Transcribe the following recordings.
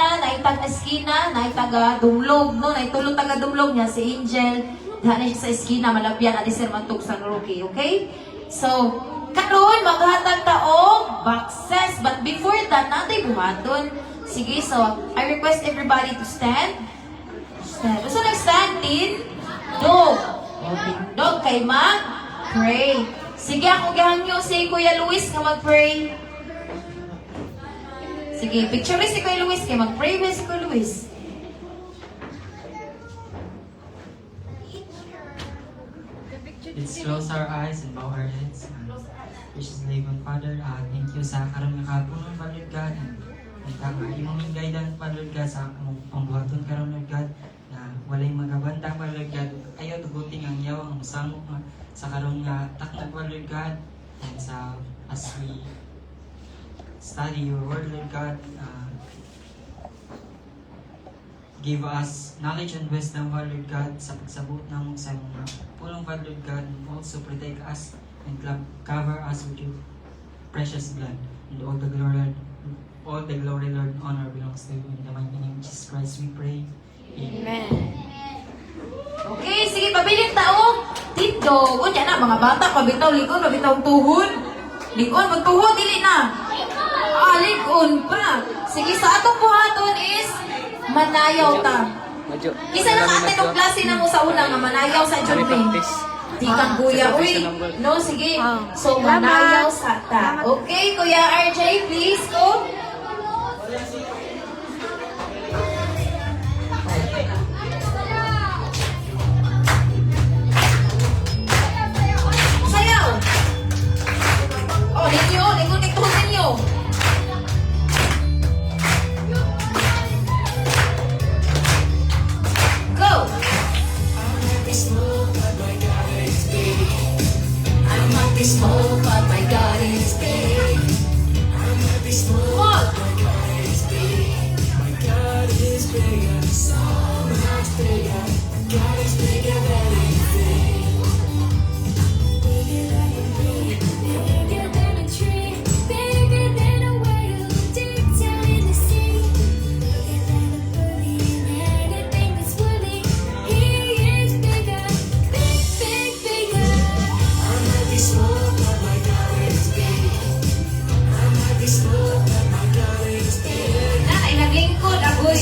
eskina, naitag eskina, naitag dumlog, no? Naitulong taga dumlog niya, si Angel. Dahil siya sa eskina, malapyan, adi sir mantog sa rookie, okay? So, karon maghatag ta og boxes. But before that, natay buhaton. Sige, so, I request everybody to stand. Stand. Gusto nag-stand, Tin? Dog. Okay. Dog kay mag-pray. Sige, ako gihangyo si Kuya Luis nga mag-pray. Sige, picture si Kuya Luis kay mag-pray with si Kuya Luis. Let's close our eyes and bow our heads. Precious living Father, thank you sa karon nga kapunon, Lord God. Ang imong guidance, Lord God, sa among pangbuhaton karon, Lord God, na walay magabantang, Lord God. Ayaw tuguting ang yaw, ang samok sa karon nga taknag, Lord God. And sa as we study your word, Lord God, give us knowledge and wisdom, Lord God, sa pagsabot ng sa mga pulong, Lord God, and also protect us and cover us with your precious blood. And all the glory, Lord, honor belongs to you. In the mighty name of Jesus Christ, we pray. Amen. Okay, sige, pabiling tao. Tito, unya na, mga bata, pabitaw, likon, pabitaw, tuhod. Likon, magtuhod, dili na. Likon pa. Sige, sa atong buhaton is manayaw ta. Isa na ka atin klase na mo sa una nga manayaw sa Junpin. Di kang kuya, uy. No, sige. So, manayaw sa ta. Okay, Kuya RJ, please go. Sayaw. Oh, ninyo, likod-likod ninyo. Go! Small, but my God is big. I'm not this small, Come on! my God is big. My God is bigger, so much bigger. God is bigger than anything. Bigger than a bee, bigger than a tree, bigger than a whale deep down in the sea. Bigger than a bird and anything that's woolly. He is bigger, big, big, bigger. I'm not this small. Na, inaglingkod, agoy.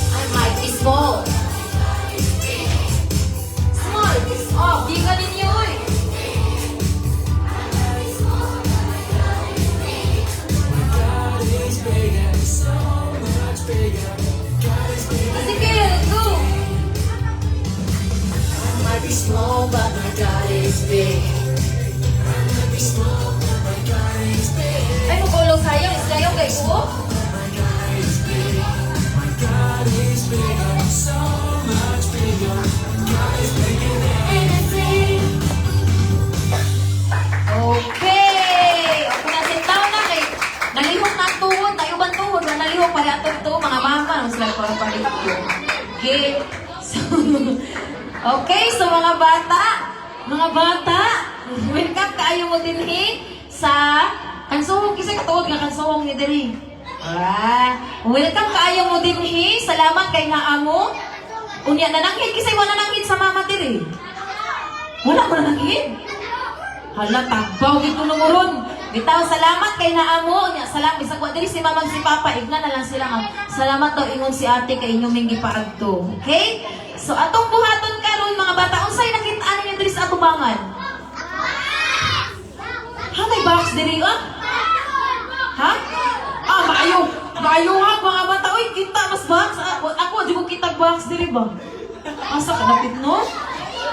I might be small. Small. Oh, di ka ninyo eh. Sige, go. I might be small, but my God is big. I might be small, but my God is big. Ay, magulong sayang. Sayang kay ko. My God is big. My God is bigger, so much bigger. God is bigger than anything. Okay. Okay na, sit down na kay nalihok na ang tuhod. Tayo ba tuhod? Na nalihok pa rin ito. Mga mama. Ang sila para pa rin ito. Okay. So, okay, so mga bata. Mga bata. Welcome kaayo mo din sa kansuhong. Kisay katuod nga kansuhong ni Diri. Welcome kaayo mo din salamat kay nga amo. Unya nananghid kisay wala nananghid sa mama Diri. Wala ko nananghid. Hala tagbaw gito numuron. Bitaw salamat kay nga amo. Unya salamat bisag wa diri si mama si papa igna na lang sila nga. Salamat daw ingon si ate kay inyong ming gipaadto. Okay? So atong buhaton karon mga bata unsay nakit-an ninyo diri sa atubangan? Ha may box diri ah? Ha? Maayo. Maayo ha, mga bata. Uy, kita mas box. Ako, di mo kita box diri ba? Asa ka napit, no?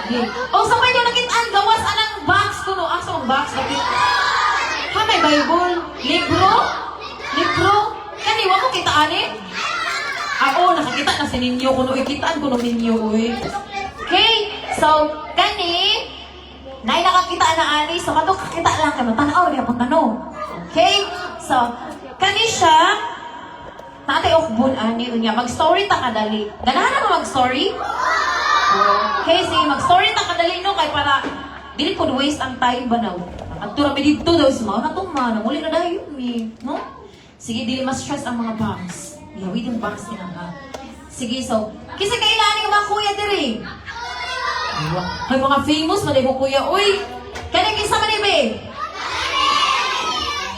Okay. O, sa may nyo nakitaan, gawas anang box ko, no? Asa ang box napit? Ha, may Bible? Libro? Libro? Kaniwa mo kita, ani? Ako, nakakita na si ninyo ko, no? Ikitaan ko no ninyo, uy. Okay? So, So, kani, nay nakakita na ani, so kato kakita lang kay matanaw niya pag tanong. Okay? So, kani siya, natay okbon ani unya mag-story ta kadali. Ganahan na mo mag-story? Okay, sige, mag-story ta kadali no kay para dili ko waste ang time ba now. Adto ra mi dito daw sa mga natuma, muli na dayon mi, no? Sige, dili mas stress ang mga bangs. Yawi yung bangs nila ha. Sige, so, kisa kailangan yung mga kuya diri. Ay, mga famous, maday mo kuya. Uy, kaya kisa man ibe?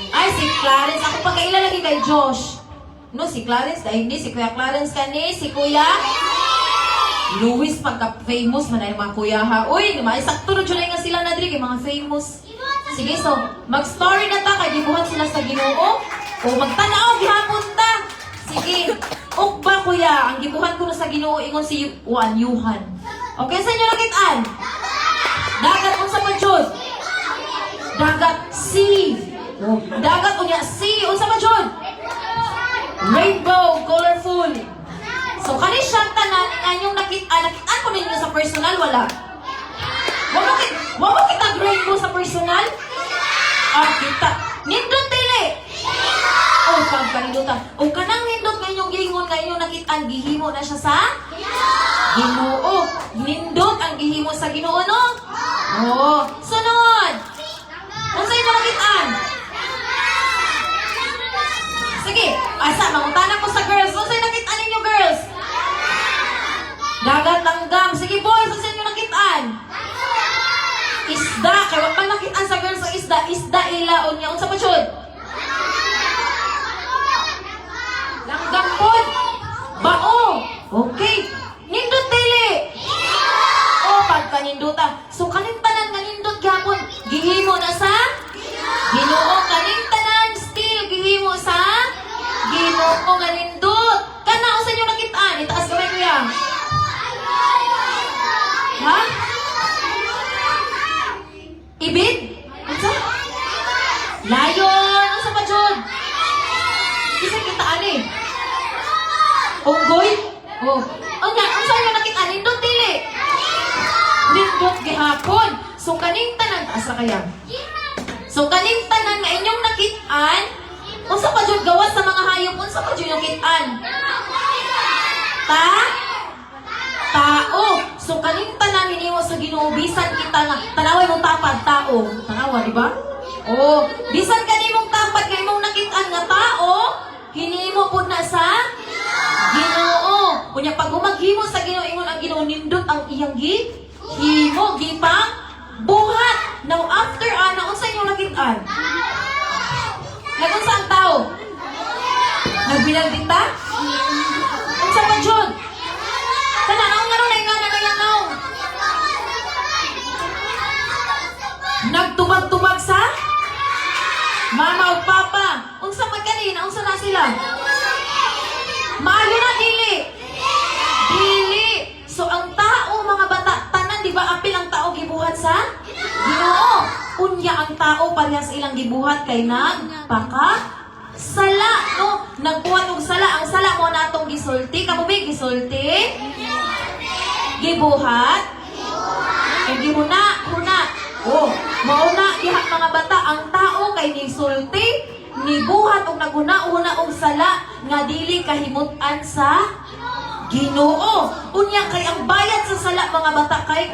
Ay, si Clarence. Ako pagkaila lagi kay Josh. No, si Clarence. Dahil hindi, si Kuya Clarence kani. Si Kuya Luis, pagka-famous, maday mga kuya ha. Uy, maisakto na dyan nga sila na diri kay mga famous. Sige, so, mag-story na ta. Kaya gibuhat sila sa Ginoo. O magtanaw, gihapon ta. Sige, ukba kuya. Ang gibuhat ko na sa Ginoo, ingon si Juan Yuhan. Okay, sa inyo nakitaan? Dagat unsa pa jud? Dagat sea. Oh, dagat unya sea unsa pa jud? Rainbow, colorful. So kani siya tanan inyong nakitaan ko ninyo sa personal wala. Wa mo kita rainbow sa personal? Ah, kita. Nindot dili. Oh, pagkanindutan. O kanang nindot nga inyong giingon nga inyong nakitaan gihimo na siya sa Ginoo. Nindot ang gihimo sa Ginoo, no? Oh, sunod. Unsa imong nakitaan? Sige, asa mangutana ko sa girls. Unsa imong nakitaan ninyo, girls? Dagat langgam. Sige, boys, unsa imong nakitaan? Isda. Kaya wag man nakitaan sa girls sa isda. Isda ilaon niya. Unsa pa jud? Langgam pod. Bao. Okay. Nindot dili. O pagkaninduta. So kaning tanan nga nindot gyapon gihimo na sa Ginoo. Kaning tanan still gihimo sa Ginoo nga nindot. Kana usa inyo nakitaan itaas kamay kuya. Ha? Ibid? Unsa? Lion. Unsa pa jud? Isa kita ani. Unggoy? Oh. Unya, unsa inyo nakita nindot dili? Nindot gihapon. So kaning tanan asa kaya? So kaning tanan nga inyong nakitaan, unsa pa jud gawas sa mga hayop? Unsa pa jud nakitaan? Tao. So kaning tanan hinimo sa Ginoo bisan kita nga tanaway mong tapad tao. Tanawa, di ba? Oh, bisan kanimong tapad kay imong nakitaan nga tao, hinimo pud na sa Ginoo. Kunya pag gumaghimo sa Ginoo ingon ang Ginoo nindot ang iyang himo gipang buhat. Now after ana unsa inyo nakitaan? Nagunsa ang tao? Nagbilang dita? Unsa pa jud? Kana naong ngano na ingana na yan naong? Nagtubag-tubag sa mama o papa. Unsa man kanina? Unsa na sila? Maayo na dili. Dili. So ang tao mga bata tanan di ba apil ang tao gibuhat sa Ginoo. Unya ang tao parehas ilang gibuhat kay nagpaka sala no nagbuhat og sala. Ang sala mo natong gisulti. Kamo ba gisulti? Gibuhat. Gihuna. Oh, mauna diha mga bata ang tao kay gisulti nibuhat og naguna-una og sala nga dili kahimutan sa Ginoo. Unya kay ang bayad sa sala mga bata kay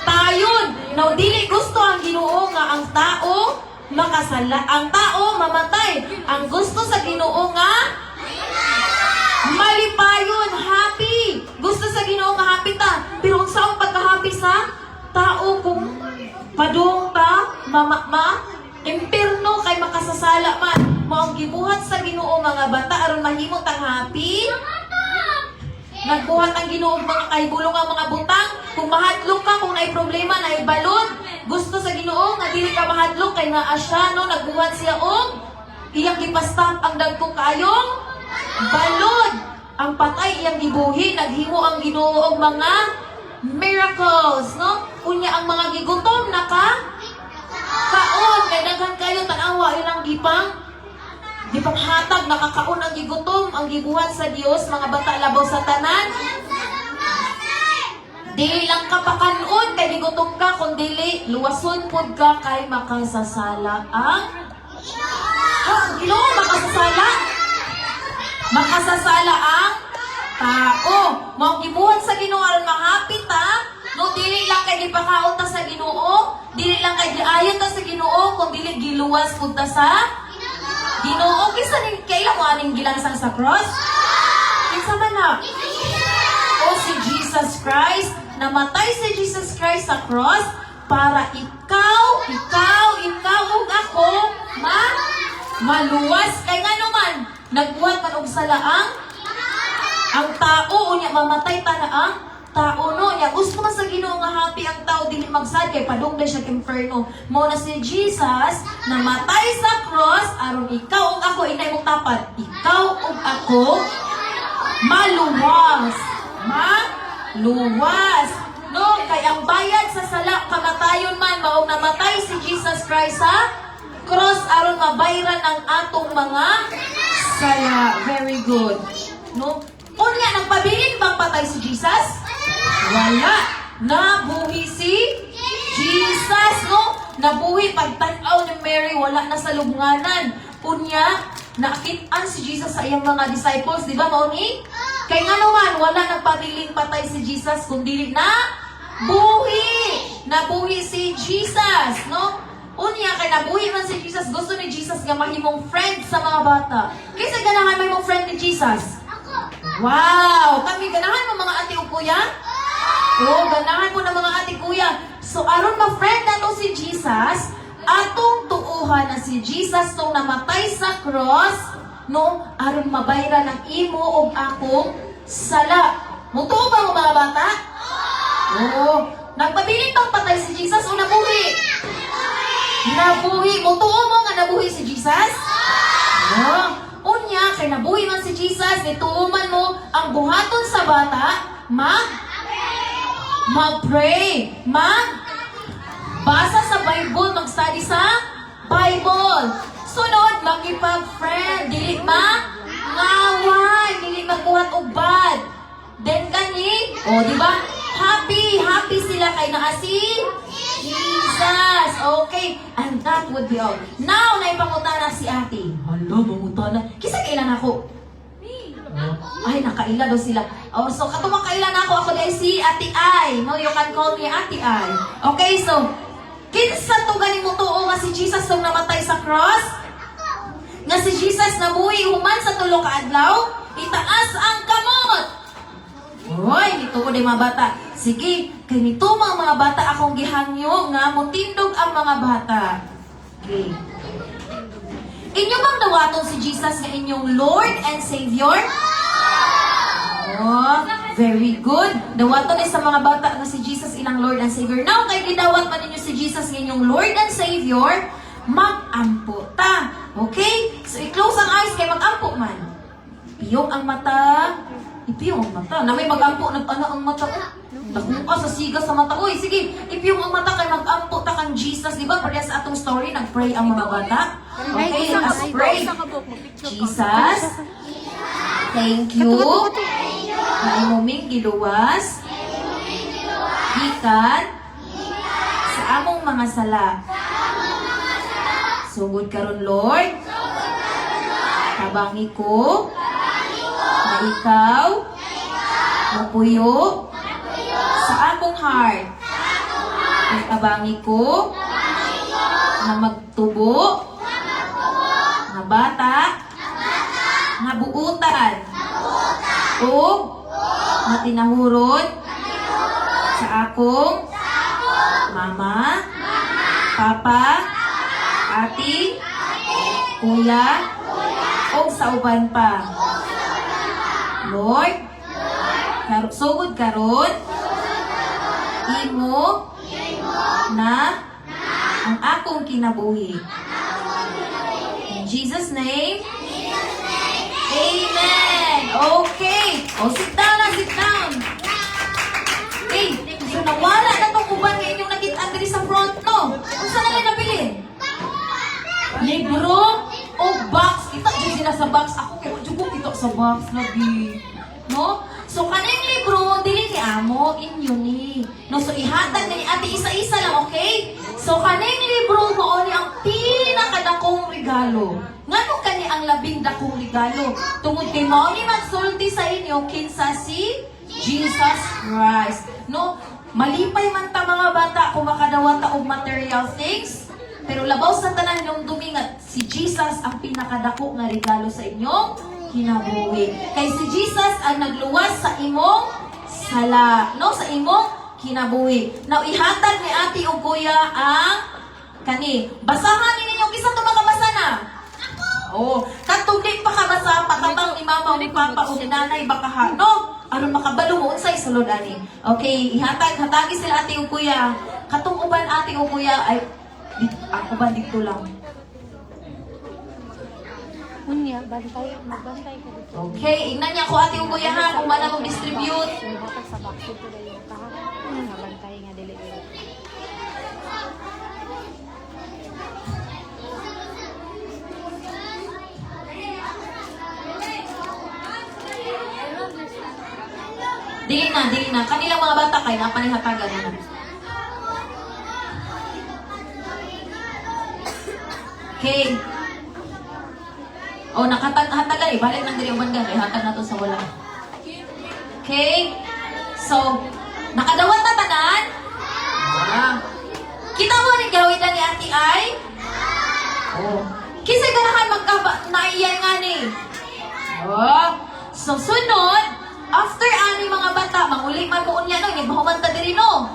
tayon. Now dili gusto ang Ginoo nga ang tao makasala, ang tao mamatay. Ang gusto sa Ginoo nga malipayon, happy. Gusto sa Ginoo nga happy ta. Pero ang saong pagka-happy sa tao kung padung ta, impirno kay makasasala man. Maong gibuhat sa Ginoo mga bata aron mahimot ang happy. Nagbuhat ang Ginoo mga kahibulong ang mga butang. Kung mahadlok ka, kung naay problema, naay balod, gusto sa Ginoo nga dili ka mahadlok kay nga asya no nagbuhat siya og iyang gipastap ang dagkong kaayong balod. Ang patay iyang gibuhi, naghimo ang Ginoo og mga miracles, no? Unya ang mga gigutom kaon kay daghan kayo tanawa ilang gipanghatag nakakaon ang gigutom ang gibuhat sa Dios mga bata labaw sa tanan. Dili lang ka pakanood kay gutom ka, kung dili luwason pod ka kay makasasala ang Ginoo, makasasala. Makasasala ang tao. Mao gibuhat sa Ginoo aron mahapit ta. No dili lang kay gipakaon ta sa Ginoo, dili lang kay giayon ta sa Ginoo, kung dili giluwas pud ta sa Ginoo. Kinsa ning kailan mo aning gilansang sa cross? Kinsa man na? O si Jesus Christ, namatay si Jesus Christ sa cross para ikaw ug ako maluwas. Kay nga naman, nagbuhat man og sala ang tao, unya mamatay ta na ang tao, no? Nya gusto man sa Ginoo nga happy ang tao, dili magsad kay padungday siya sa inferno. Mao na si Jesus namatay sa cross aron ikaw ug ako inay mong tapat. Ikaw ug ako maluwas. Maluwas. No, kay ang bayad sa sala kamatayon man maong namatay si Jesus Christ sa cross aron mabayran ang atong mga sala. Very good. No? Unya nagpabilin bang patay si Jesus? Wala. Nabuhi si Jesus, no? Nabuhi pagtanaw ni Mary, wala na sa lubnganan. Unya, nakitaan si Jesus sa iyang mga disciples, di ba, Mauni? Kaya nga naman, wala nagpabiling patay si Jesus, kundi na buhi. Nabuhi si Jesus, no? Unya, kay nabuhi man si Jesus, gusto ni Jesus nga mahimong friend sa mga bata. Kaysa ganahan mahimong friend ni Jesus? Wow! Kami ganahan mo mga ate o kuya? Oo, ganahan mo ng mga ate kuya. So, aron ma-friend na to si Jesus, atong tuuhan na si Jesus nung namatay sa cross, no, aron mabayran ang imo o akong sala. Mutuo ba mo mga bata? Oo. Nagpabiling pang patay si Jesus o nabuhi? Nabuhi. Mutuo mo nga nabuhi si Jesus? Oo. Unya, kay nabuhi man si Jesus, nituuman mo ang buhaton sa bata, mag-pray, basa sa Bible, mag-study sa Bible. Sunod, makipag-friend, dili ngaway, dili magbuhat og bad. Then kani, di ba? Happy sila kay naa si Jesus. Okay, and that would be all. Now, naipangutana si ate. Hala, mangutana. Kisa kailan ako? Ay, nakaila daw sila. So, katumang kailan ako dahil si Ate Ay. No, you can call me Ate Ay. Okay, so, kinsa to ganing mo tuo nga si Jesus nung namatay sa cross? Nga si Jesus nabuhi human sa tulo ka adlaw? Itaas ang kamot! Hoy, nito ko di mga bata. Sige, kay nito mga bata akong gihangyo nga mutindog ang mga bata. Okay. Inyo bang dawaton si Jesus nga inyong Lord and Savior? Oh, very good. Dawaton ni sa mga bata nga si Jesus ilang Lord and Savior. Now, kay gidawat man ninyo si Jesus nga inyong Lord and Savior, mag-ampo ta. Okay? So, i-close ang eyes kay mag-ampo man. Ipiyong ang mata. Ipiyong ang mata. Na may mag-ampo, nag-ano ang mata. Nakuha sa siga sa mata. Uy, sige, ipiyong ang mata kay mag-ampo ta kang Jesus. Di ba? Para sa atong story, nag-pray ang mga bata. Okay, let's pray. Jesus, thank you. Na imuming giluwas. Gikan sa among mga sala. Sugod karon Lord. Tabangi ko na ikaw mapuyo sa akong heart. Tabangi ko na magtubo nga bata nga buutan o nga tinahurod sa akong mama, papa, ati, kuya, o sa uban pa. Lord, sugod karon imo na ang akong kinabuhi. In Jesus' name, Amen. Okay. Sit down na, sit down. Okay. So, nawala na itong uban nga inyong nakita diri sa front, no? Kung saan na nabili? Libro o box. Kita dyan sila sa box. Ako, kaya dyan ko kita sa box. Nabi. No? So, kaning libro, dili ni amo inyo ni. No, so ihatag na ni ate isa-isa lang, okay? So kaning libro mo ni ang pinakadakong regalo. Ngano kani ang labing dakong regalo? Tungod kay mao ni magsulti sa inyo kinsa si Jesus Christ. No, malipay man ta mga bata kung makadawat ta og material things. Pero labaw sa tanan yung dumingat, si Jesus ang pinakadako nga regalo sa inyong kinabuhi. Kay si Jesus ang nagluwas sa imong sala, no? Sa imong kinabuhi. Now, ihatag ni ate o kuya ang kani. Basahan ni ninyo, kisa ito makabasa na? Oh, katong di pa kabasa, patabang ni mama o ni papa o ni nanay, baka ha, no? Aron makabalo mo, unsay sulod ani. Okay, hatagi sila ate o kuya. Katong uban ate o kuya ay ako ba dito lang? Unya, magbantay ka dito. Okay, ingnan niya ko ate o kuya ha, kung mana mo distribute. Hatag sa bakit ko na yung kahapon. Mabantay nga dili. Dili na. Kanilang mga bata kay napanihatagan na. Okay. Oh, nakahatagan eh. Balik ng diri ang banda. Hatag na to sa wala. Okay. So, nakadawat na tanan? Ah. Kita mo rin gawin na ni Ate Ay? Oh. Kisay ganahan naiyan nga ni. Oh. So, sunod, after ani mga bata, manguli man mo unya no, nagbahuman ta diri no.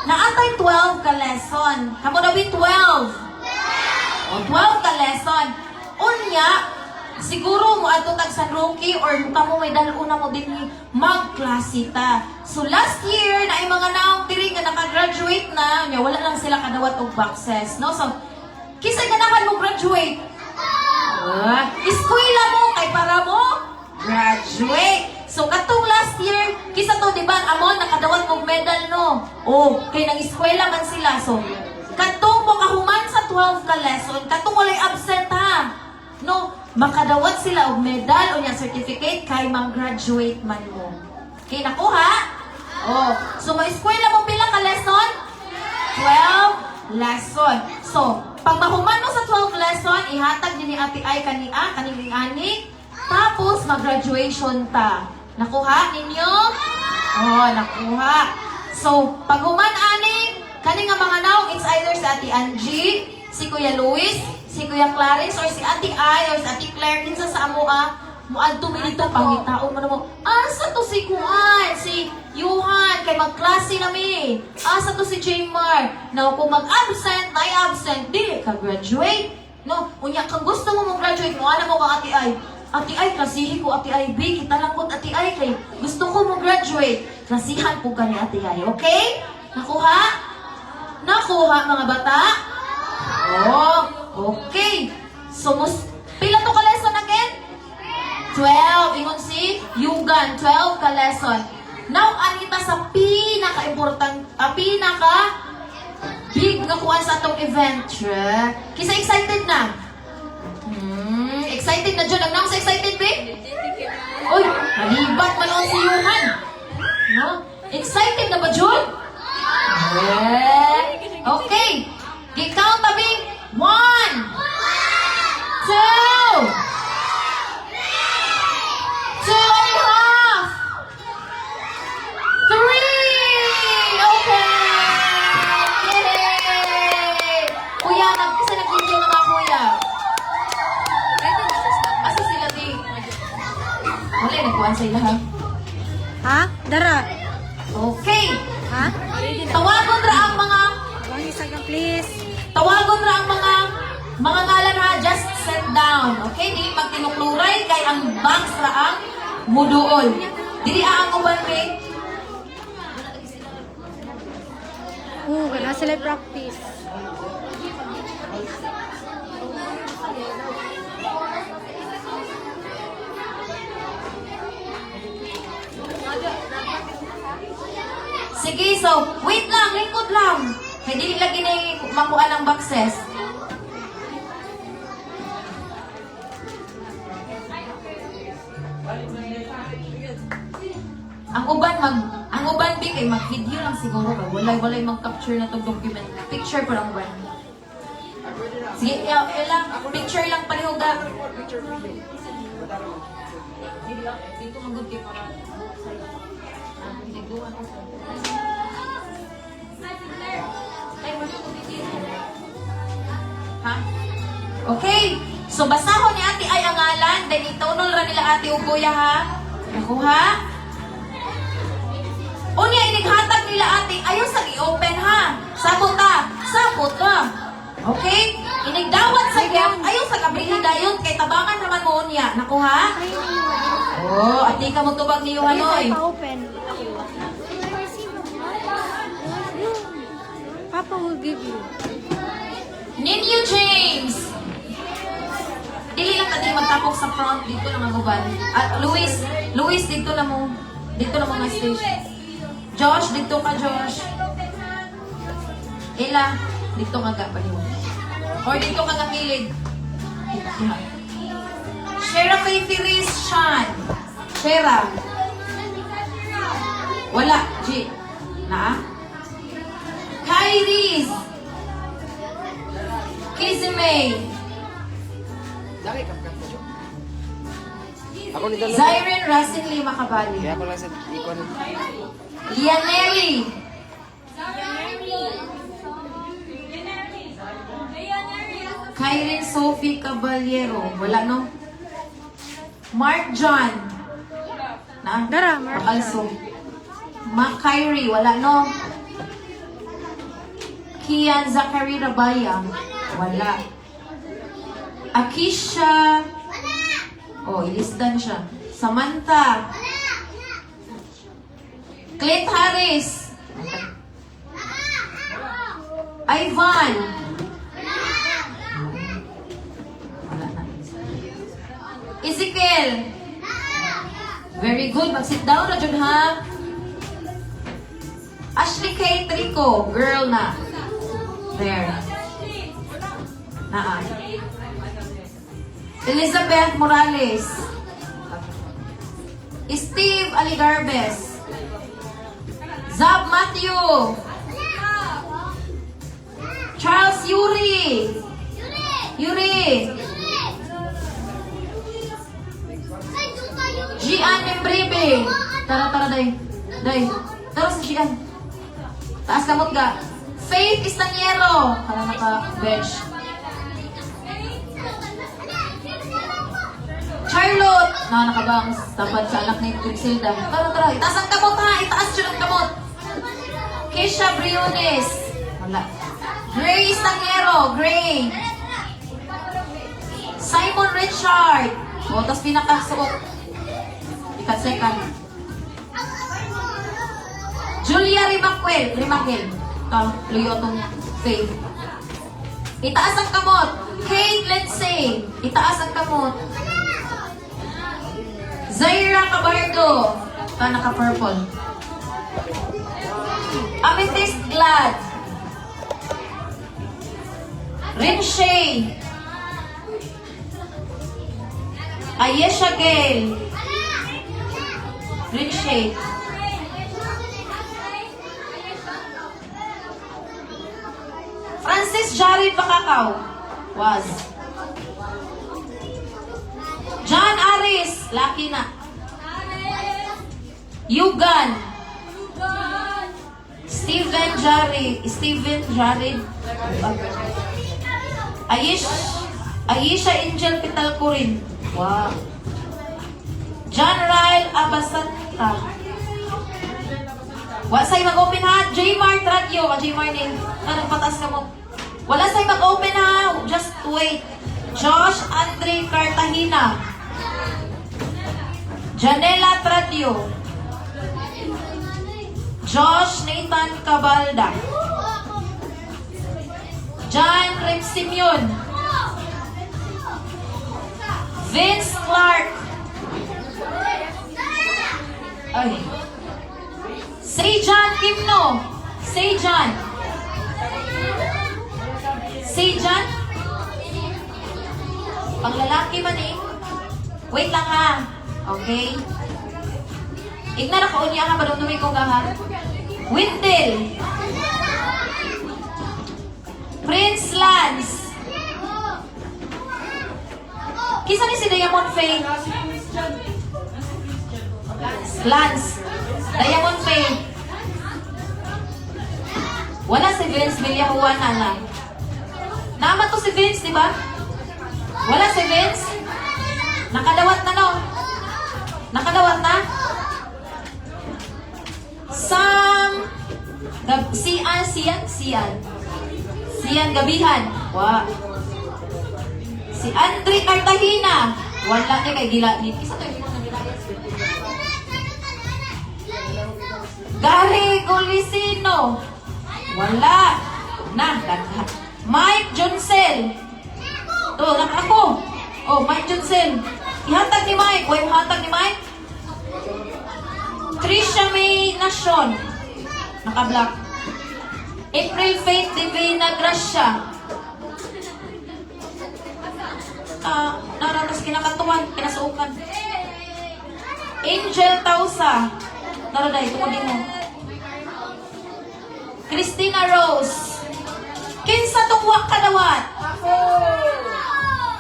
Naatay 12 ka lesson. Kamo daw 12. O 12 ka lesson. Unya, siguro mo ato tag San Roque or kamo may daluna mo din ni magklasita. So last year na ay mga naong diri nga naka-graduate na, nya wala lang sila kadawat og boxes, no? So kisay ganahan mo graduate. Eskwela mo kay para mo graduate. So katong last year, kisa to di ba amon nakadawat og medal no. Oh, kay nang eskwela man sila. So katong mo kahuman sa 12 ka lesson, katong walay absent ha. No, makadawat sila og medal o nya certificate kay mag-graduate man mo. Okay, nakuha? Oh, so may eskwela mo pila ka lesson? 12 lesson. So, pag mahuman mo sa 12 lesson, ihatag din ni Ate Ay kaning ani, tapos mag-graduation ta. Nakuha ninyo? Oh, nakuha. So, pag human ani, kaning nga mga naong, it's either si Ate Angie, si Kuya Luis, si Kuya Clarence, or si Ate Ay, or si Ate Claire, kinsa sa amoa, muadto mi dito, pangitaon man mo, asa to si Kuan, si Yuhan, kay magklase na mi. Asa to si Jaymar. Now, kung mag-absent, na-absent, dili ka graduate. No, unya, kung gusto mo mag-graduate, mo ano mo ka Ate Ay? Ate Ay, klasihi ko Ate Ay, B, kita lang ko Ate Ay, kay gusto ko mag-graduate. Klasihan po ka ni Ate Ay, okay? Nakuha? Nakuha, mga bata? Oh, okay. So, pila to ka lesson again? 12. Ingon si Yugan, 12 ka lesson. Now, anita sa pinaka-important, pinaka-big nga kuha sa atong event. Kisa excited na? Excited na dyan. Ang naman sa excited, babe? Uy, nalibat man on si Yuhan. No? Excited na ba, Jun? Okay. Gikount tabi. 1, 2, 3, 2.5. 3. Okay. Yay! Kuya, kasi nag-video na mga kuya. Asa sila, di? Wala, nagkuhan sa ilahan. Ha? Dara. Okay. Ha? Tawagon ra ang mga Wangi sagang please. Tawagon ra ang mga ngalan ha, just sit down. Okay, di magtinukluray kay ang box ra ang muduol. Dili ang uban kay Wala sila practice. Sige, so wait lang, lingkod lang. Kay dili lagi na makuha ng boxes. Ang uban FB kay mag-video lang siguro kay walay mag-capture na tong document. Picture pa lang ba? Sige, lang, picture lang palihog ga. Dito magod kay para. Dito ako. Ha? Okay. So basahon ni ate ay ang ngalan, then itunol ra nila ate ug kuya ha. Nakuha? Unya inighatag nila ate, ayaw sa i-open ha. Sabot ta. Sabot ka. Okay? Inigdawat sa gift, ayaw sa kabili dayon kay tabangan naman mo unya. Nakuha? Oh, ate ka mo tubag niyo hanoy. Pa-open. Papa will give you. Ninyo James. Dili lang tadi magtapok sa front dito na maguban. At Luis dito na mo nga stage. Josh dito ka Josh. Ella dito ka ga paliw. Or dito ka nga kilid. Shera kay Firis Sean. Shera. Wala G. Na? Kairis. Kizime. Ako ni Dala. Zyren Rasin Lima Kabali. Kaya ako lang sa ikon. Lianelli. Kairin Sophie Caballero. Wala no? Mark John. Na? Dara, Mark John. Also. Mac Kyrie. Wala no? Kian Zachary Rabaya. Wala. Akisha. Oh, ilisdan siya. Samantha. Clint Harris. Ivan. Wala na. Ezekiel. Very good. Mag-sit down na dyan, ha? Ashley Kay Trico. Girl na. There. Naa. Elizabeth Morales. Steve Aligarbes. Zab Matthew. Charles Yuri. Gian Membribe. Tara, day. Tara sa Gian. Taas kamot ga. Faith Istaniero. Kala naka-bench. Charlotte. Nakabang tapad sa anak ni Tuxilda. Tara. Itaas ang kamot ha. Itaas siya ng kamot. Keisha Briones. Wala. Gray Istaniero. Gray. Simon Richard. O, tapos pinakasuot. Ikat second. Julia Rimaquel. Luyo tong Faith. Itaas ang kamot. Kate Lindsay. Itaas ang kamot. Zaira Cabardo. Naka-purple. Amethyst Glad. Rinshay. Ayesha Gale. Rinshay. Francis Jared Bacacao. Was. John Aris. Laki na. Yugan. Steven Jared. Ayesha Angel Pitalcurin. Wow. John Ryle Abasanta. Wala sa'yo mag-open ha. J-Mart Radio. J-Mart din. Nagpatas ka mo. Wala sa'yo mag-open ha. Just wait. Josh Andre Cartagena. Janela Radio. Josh Nathan Cabalda. John Repsimion. Vince Clark. Ay. Sejan Kimno. Sejan. Pang lalaki man eh. Wait lang ha. Okay? Igna na kaunya ka, padumdumi ko ka ha. Windel. Prince Lance. Kisa ni si Diamond Faye? Lance. Diamond Faye. Wala si Vince Villajuana na. Naman to si Vince, di ba? Wala si Vince? Nakadawat na, no? Nakadawat na? Sian Gabihan. Wow. Si Andre Cartagena. Wala ni kay gila ni. Isa to yung Gary Golisino. Wala. Na, daghan. Mike Joncel. Oh, ako. Oh, Mike Joncel. Ihatag ni Mike. Huwag ihatag ni Mike. Trisha May Nacion. Naka-black. April Faith Divina Gracia. Nararas kinakatuan, kinasuukan. Angel Tausa. Naraday, tumudin mo. Christina Rose. Kinsa tungwak kadawat?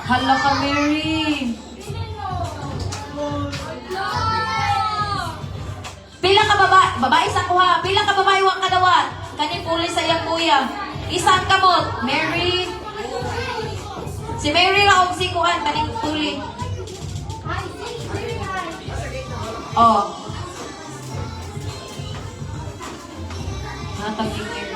Hala ka, Mary. Pila ka babae sa kuha. Pila ka babae wak kadawat. Kani puli sa iyang kuya. Isang kamot. Mary. Si Mary ra og si kuan kaning puli. Oh. Natag ni Mary.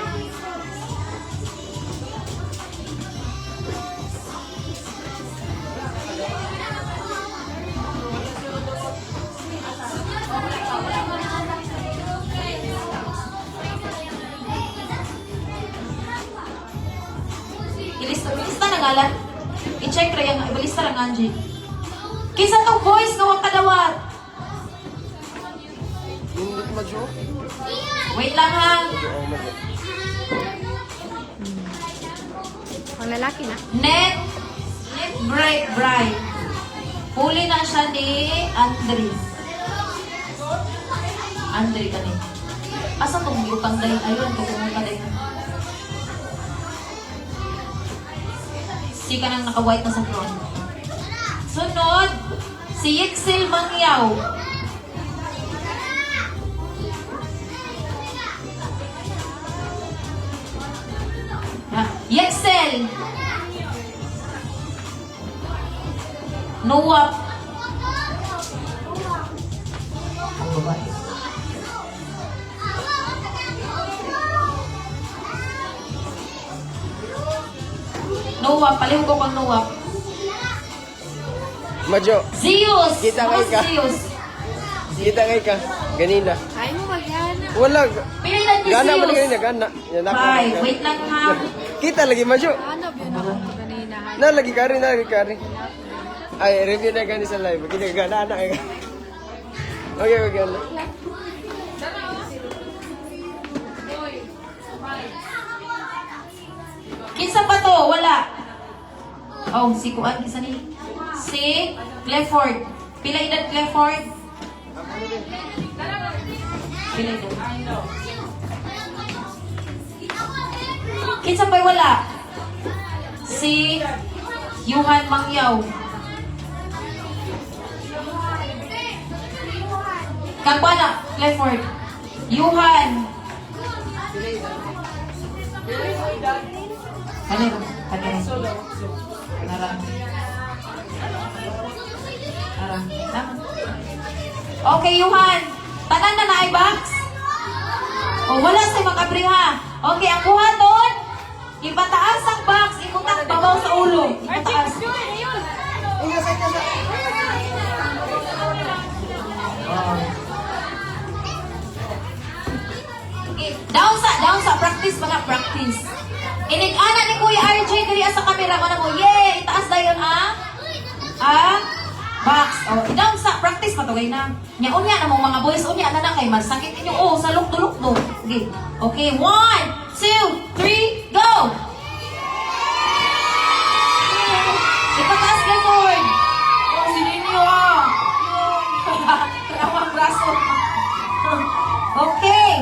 Ilista na ngalan. I-check ra yung ibalista ra nga, Angie. Kisa tong boys nga wag kadawat. Wait lang ha. Ang lalaki na. Net Bright. Huli na siya ni Andre. Andre kani. Asa tong yukang day? Ayun, tong day. Si ka nang naka-white na sa front. Sunod, si Yixel Mangyaw. Yixel. Nuwap. Ang babae. Nuwap, palihog ko pang Nuwap. Majo, Zeus! Kita Ako kay ka. si Zeus. kita kay ka. Ganina. Ay mo magyana. Wala. Pilihan ni Gana man Zeus. ganina, gana. Yan ako. Ay, wait lang ha. Kita lagi Majo. Ano yun ako kanina. Na lagi kari. Ay, review na gani sa live. Kita gana na. Okay, gana. Kinsa pa to? Wala. Oh, si Kuan, kinsa ni? Si Clifford. Pila edad Clifford? Pila edad? Kinsa pa'y wala? Si Yuhan Mangyaw. Kapwa na, Clifford. Yuhan. Kanero? Narang. Okay, Yuhan. Tanan na na box? O, wala sa makabriha. Okay, ang kuha doon, ipataas ang box, imutak babaw sa ulo. Ipataas. Down sa practice, mga practice. Inig-ana ni Kuya RJ diri sa camera mo na mo. Yay! Itaas dayon box. Oh, down sa practice patugay na. Nya unya na mo mga boys, unya na kay masakit inyo sa lukdulok do. Okay. Okay, 1, 2, 3, go. Ipataas ka Lord. Oh, si Ninyo Tawang braso. Okay.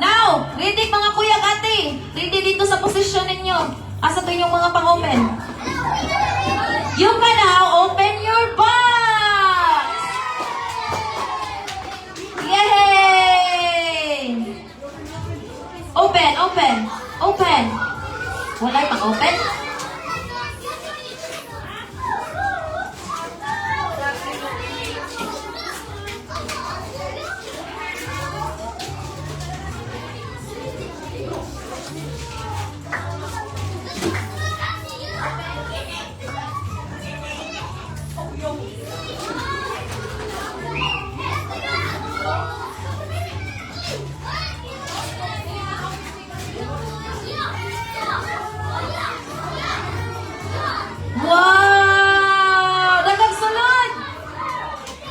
Now, mga pang-open. You can now open your box! Yay! Open, open, open. Wala yung pang-open? Wow! Dagang sunod!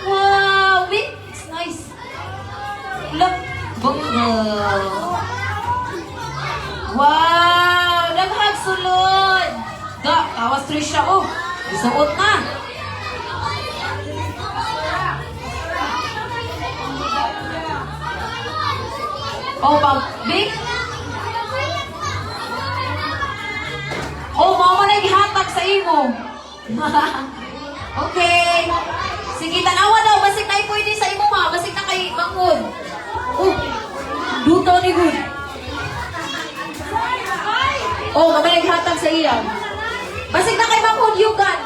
Wow! Wait! It's nice. Look! Bongga! Wow! Daghang sulod! Da! Tawas Trisha! Oh! Isuot na! Oh, big! Oh, mama na ihatag sa imo. Okay. Sige, tanawa daw. Basig na pwede sa imo, ma. Basig na kay Mangod. Oh, duto ni Good. Oh, mama na ihatag sa iya. Basig na kay Mangod, yugan.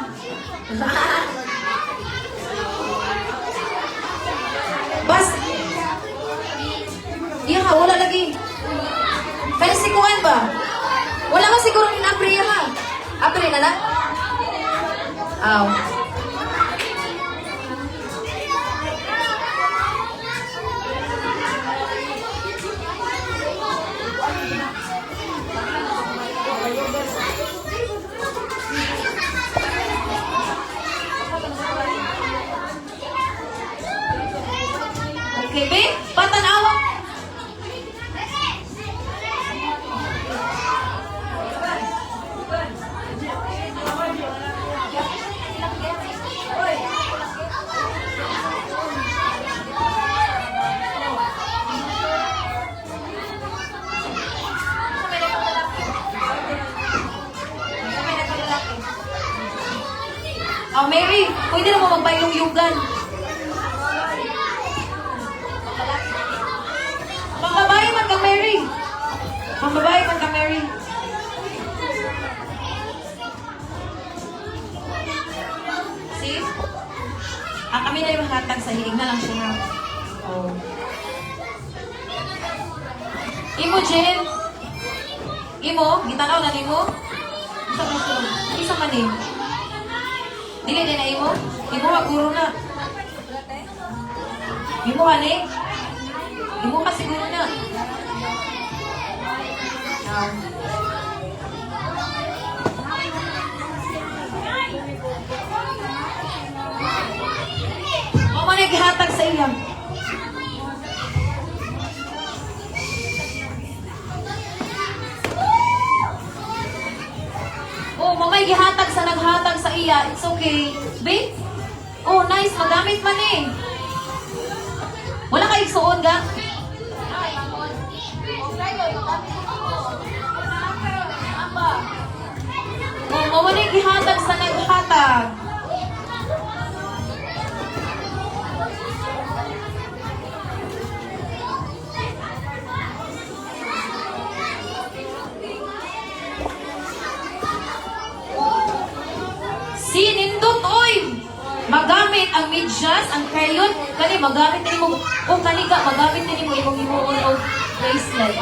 Bas. Iya ha, wala lagi. Kaya sikuan ba? Wala ka siguro yung April ha. April na lang? Aw. Okay, babe? Patanawa. Oh, Mary, pwede na mo magbayong-yugan. Pambabae man ka, Mary. Pambabae man ka, Mary. See? Kami na yung mahatag sa hiig na lang siya. Oh. Imo, Jen. Imo, gitanaw na nimo. Isa man eh. Dili din na imo? Imo ha, guro na. Imo ha, ne? Imo ka siguro na. Mama naghatag sa iya. Oh, mamay gihatag sa naghatag sa iya. It's okay. Babe? Oh, nice. Magamit man eh. Wala kayo suon ga? Oh, mamay gihatag sa naghatag. Sinindot, oy! Magamit ang medyas, ang crayon, kani magamit din mo, kung kani ka, magamit din mo imong himuon o bracelet.